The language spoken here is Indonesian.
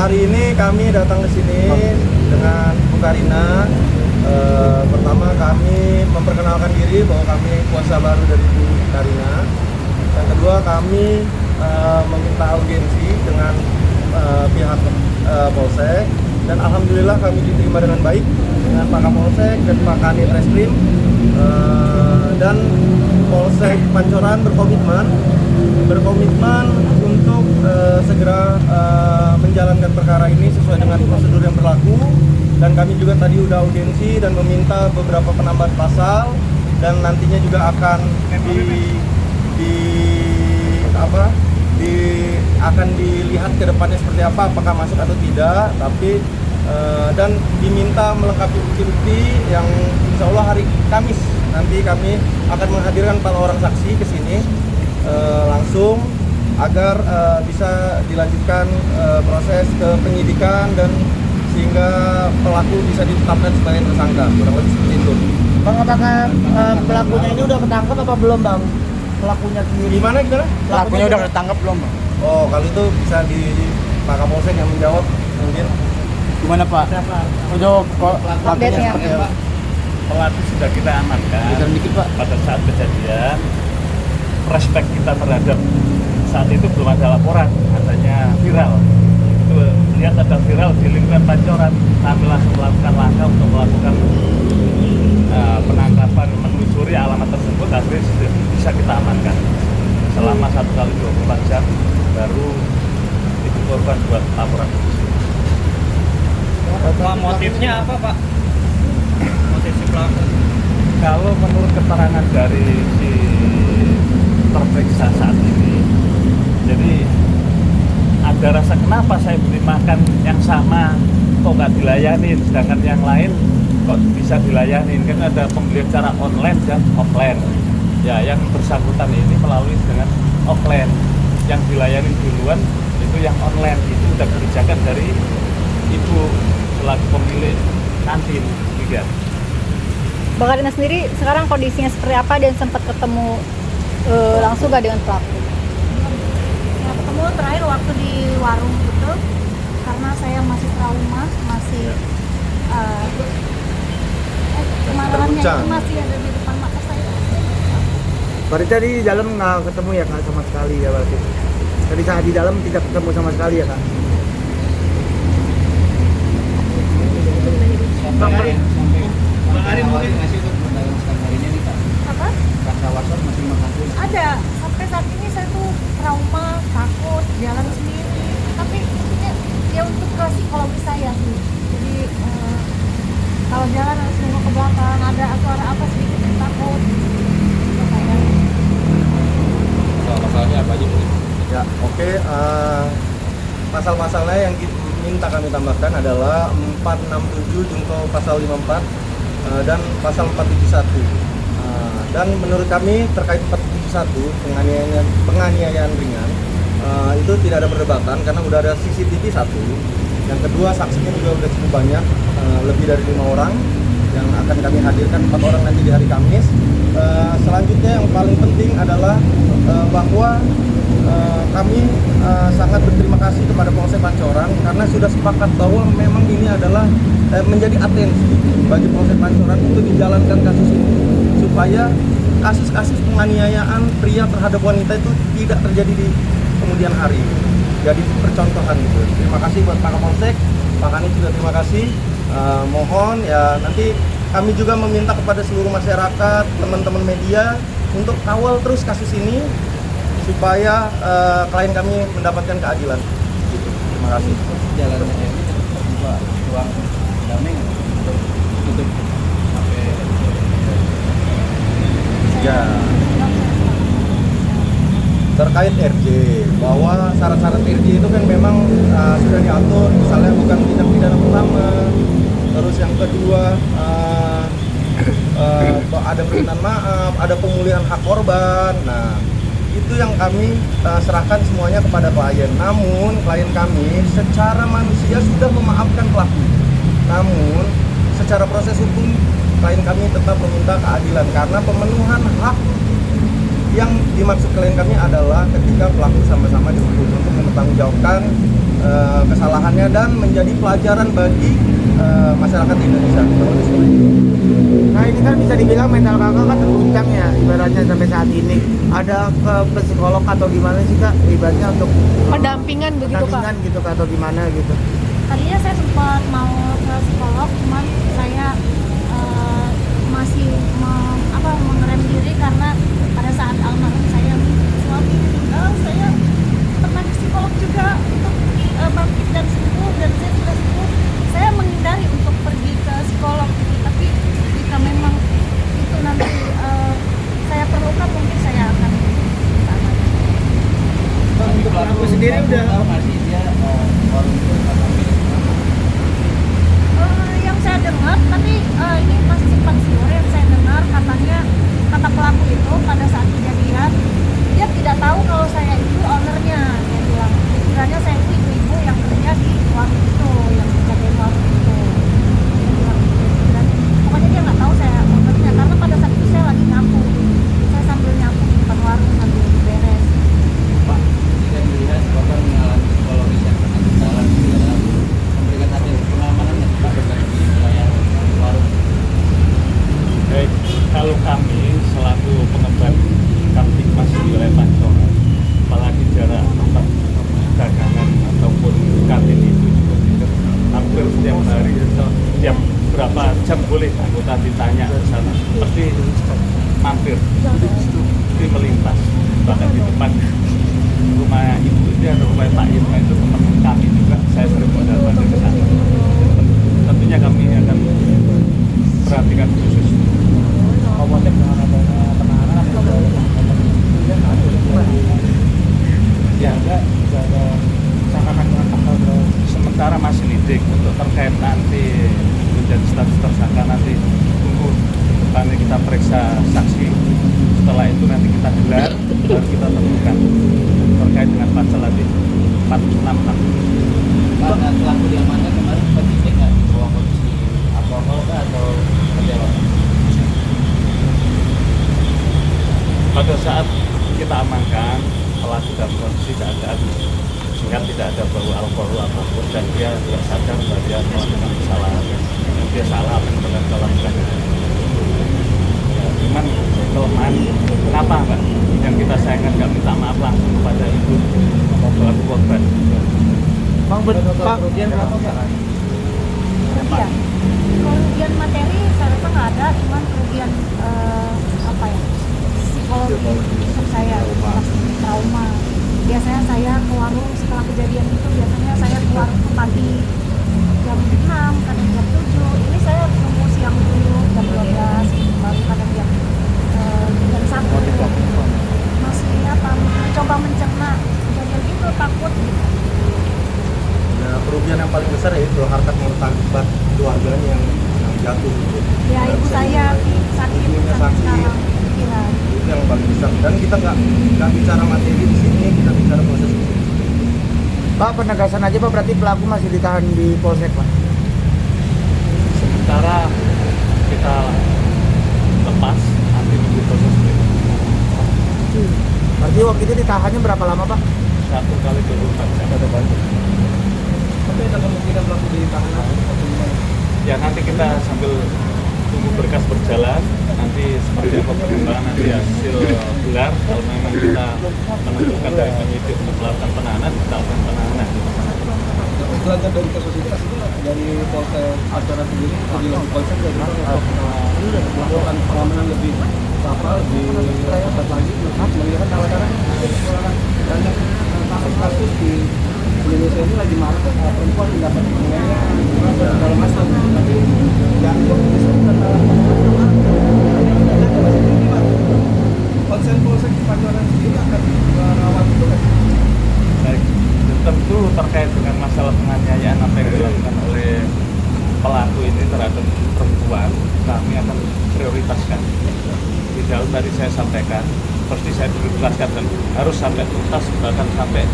hari ini kami datang ke sini dengan Bu Karina. Pertama kami memperkenalkan diri bahwa kami kuasa baru dari Bu Karina. Yang kedua kami meminta audiensi dengan pihak Polsek, dan alhamdulillah kami diterima dengan baik dengan Pak Kapolsek dan Pak Kanit Reskrim, dan Polsek Pancoran berkomitmen untuk segera menjalankan perkara ini sesuai dengan prosedur yang berlaku. Dan kami juga tadi udah audiensi dan meminta beberapa penambahan pasal, dan nantinya juga akan akan dilihat ke depannya seperti apa, apakah masuk atau tidak. Tapi dan diminta melengkapi bukti-bukti yang insya Allah hari Kamis nanti kami akan menghadirkan 4 orang saksi ke sini langsung agar bisa dilanjutkan proses ke penyidikan, dan sehingga pelaku bisa ditetapkan sebagai tersangka, kurang lebih seperti itu. Bang, apakah pelakunya ini udah ketangkep apa belum, Bang? Pelakunya sendiri. Gimana? Pelakunya udah ketangkep belum, Bang? Oh, kalau itu bisa di Pak Kapolsek yang menjawab mungkin. Gimana, Pak? Untuk pelakunya seperti apa? Pelaku sudah kita amankan. Dikit, Pak. Pada saat kejadian, respek kita terhadap saat itu belum ada laporan, katanya viral. Itu lihat ada viral di lingkungan Pancoran, kami langsung melakukan langkah untuk melakukan penangkapan, menelusuri alamat tersebut, akhirnya bisa kita amankan. Selama 1 kali 24 jam baru itu korban buat laporan polisi. Motifnya apa, Pak? Motif si pelaku? Kalau menurut keterangan dari si terperiksa saat ini, jadi ada rasa kenapa saya beri makan yang sama kok nggak dilayanin, sedangkan yang lain kok bisa dilayanin. Kan ada pembelian secara online dan offline. Ya, yang bersangkutan ini melalui dengan offline, yang dilayani duluan itu yang online. Itu sudah kebijakan dari ibu selaku pemilik kantin juga. Bang Karina sendiri sekarang kondisinya seperti apa, dan sempat ketemu langsung gak dengan pelaku? Ya, ketemu terakhir waktu di warung gitu, karena saya masih trauma, masih kemarahannya itu masih ada di depan mata saya. Berarti tadi di dalam nggak ketemu ya, Kak, sama sekali ya berarti? Tadi saat di dalam tidak ketemu sama sekali ya, Kak? Bang Karin mungkin ngasih untuk pedagang sekarang harinya nih, Pak. Apa? Rasa was-was masih mengaku. Ada, sampai saat ini saya tuh trauma, takut, jalan sendiri. Tapi ya untuk ke psikologi saya sih. Jadi kalau jalan harus nengok ke belakang, ada suara apa sedikit takut. Itu saya. Masalahnya apa aja, Bu? Ya, oke. Pasal-pasalnya yang minta kami tambahkan adalah 467 junto pasal 54 dan pasal 471. Dan menurut kami terkait 471 penganiayaan ringan, itu tidak ada perdebatan karena udah ada CCTV 1. Yang kedua, saksinya juga udah cukup banyak, lebih dari 5 orang yang akan kami hadirkan, 4 orang nanti di hari Kamis. Selanjutnya yang paling penting adalah bahwa kami sangat berterima kasih kepada Polsek Pancoran karena sudah sepakat bahwa memang ini adalah menjadi atensi bagi Polsek Pancoran untuk dijalankan kasus ini, supaya kasus-kasus penganiayaan pria terhadap wanita itu tidak terjadi di kemudian hari. Jadi percontohan gitu. Terima kasih buat Pak Kapolsek, Pak Kanit juga terima kasih. Mohon ya nanti kami juga meminta kepada seluruh masyarakat, teman-teman media untuk kawal terus kasus ini supaya klien kami mendapatkan keadilan. Gitu. Terima kasih. Jalannya ini terbuka ruang damai untuk tutup sampai Ya. Terkait RJ, bahwa syarat-syarat RJ itu kan memang sudah diatur, misalnya bukan tindak pidana pertama, terus yang kedua ada permintaan maaf, ada pemulihan hak korban. Nah, itu yang kami serahkan semuanya kepada klien. Namun klien kami secara manusia sudah memaafkan pelaku. Namun secara proses hukum klien kami tetap meminta keadilan karena pemenuhan hak yang dimaksud klien kami adalah ketika pelaku sama-sama dihukum untuk mempertanggungjawabkan kesalahannya dan menjadi pelajaran bagi masyarakat Indonesia. Nah ini kan bisa dibilang mental kakak kan terguncang ya ibaratnya sampai saat ini. Ada ke psikolog atau gimana sih kak ibaratnya untuk Pendampingan begitu Kak. pendampingan gitu kak atau gimana gitu? Tadinya saya sempat mau ke psikolog, cuman saya masih mengerem diri karena pada saat almarhum saya suami meninggal, saya pernah ke psikolog juga untuk bangkit dan sembuh, dan saya sudah sembuh. Saya menghindari untuk pergi ke psikolog, tapi jika memang itu nanti saya perlukan, mungkin saya akan ke sana. Untuk pelaku sendiri udah masih dia warung itu apa milik mana? Yang saya dengar, tapi ini masih simpang siur, yang saya dengar katanya kata pelaku itu pada saat kejadian dia tidak tahu kalau saya itu ownernya. Dia bilang kiranya saya itu ibu-ibu yang kerja di warung itu, yang menjaga warung itu. Dia bilang gitu. Dan pokoknya dia nggak tahu saya ownernya karena pada saat itu saya lagi nyapu, saya sambil nyapu di depan warung sambil beres. Pak, jika dilihat korban mengalami psikologis yang sangat dalam dalam memberikan hasil pengamanan yang Pak berada di wilayah warung. Baik, kalau kami selaku pengemban Kamtipmas di wilayah Pancoran, apalagi jarak tempat dagangan ataupun kantin itu juga tidak hampir setiap hari atau setiap berapa jam boleh anggota ditanya ke sana, pasti mampir, pasti melintas, bahkan di depan rumah ibu itu ada rumah Pak Irma itu teman kami juga, saya sering mondar-mandir ke sana. Tentunya kami akan perhatikan khusus. Komodek dengan adanya penahanan Ya, enggak ada sangkakan dengan tanggal berapa. Sementara masih lidik untuk terkait nanti menjadi status tersangka, nanti tunggu depannya kita periksa saksi. Setelah itu nanti kita gelar, baru kita tentukan terkait dengan pasal nanti 466. pada pelaku yang mana kemarin penyidik nggak bawa kondisi alkohol kah atau seperti apa? Pada saat kita amankan pelaku dalam kondisi keadaan sehingga tidak ada bau alkohol apapun dan dia tidak sadar bahwa dia melakukan kesalahan dan dia salah apa yang telah dilakukan. Ya, cuman kelemahan kenapa Mbak? Yang kita sayangkan nggak minta maaf langsung kepada ibu atau pelaku korban. Bang Pak Kerugian berapa Pak? Kerugian, kerugian materi saya rasa nggak ada, cuman kerugian psikologi untuk saya pasti trauma. Biasanya saya ke warung setelah kejadian itu, biasanya saya ke warung tuh pagi jam 6, kadang jam 7. Ini saya nunggu siang dulu jam 12, baru kadang jam 1. Masih mencoba mencerna kejadian itu, takut gitu. Nah, kerugian yang paling besar yaitu harta akibat keluarganya yang jatuh. Ya ibu saya sakit Ibunya sampai sakit. sekarang. Iya. Itu yang paling besar. Dan kita nggak bicara materi di sini, kita bicara proses hukum. Pak penegasan aja Pak, berarti pelaku masih ditahan di Polsek Pak. Sementara kita lepas nanti tunggu proses berikutnya. Berarti waktu itu ditahannya berapa lama Pak? 1 kali 24 jam. Tapi ada kemungkinan pelaku ditahan atau gimana? Ya nanti kita sambil tunggu berkas berjalan, nanti seperti apa perkembangan nanti hasil gelar. Kalau memang kita menentukan dari penyidik untuk melakukan penahanan, kita lakukan penahanan. Belajar dari kasus itu dari Polsek acara sendiri lebih konsep dari untuk melakukan pengamanan lebih ketat lagi melihat tawaran banyak kasus-kasus di Indonesia ini lagi marak perempuan mendapat penganiayaan segala macam, tapi yang bisa konsep Polsek Pancoran sendiri akan merawat itu kan? Baik, tentu terkait dengan masalah penganiayaan apa yang dilakukan oleh pelaku ini terhadap perempuan, kami akan prioritaskan. Di dalam tadi saya sampaikan, pasti saya prioritaskan dan harus sampai tuntas, bahkan sampai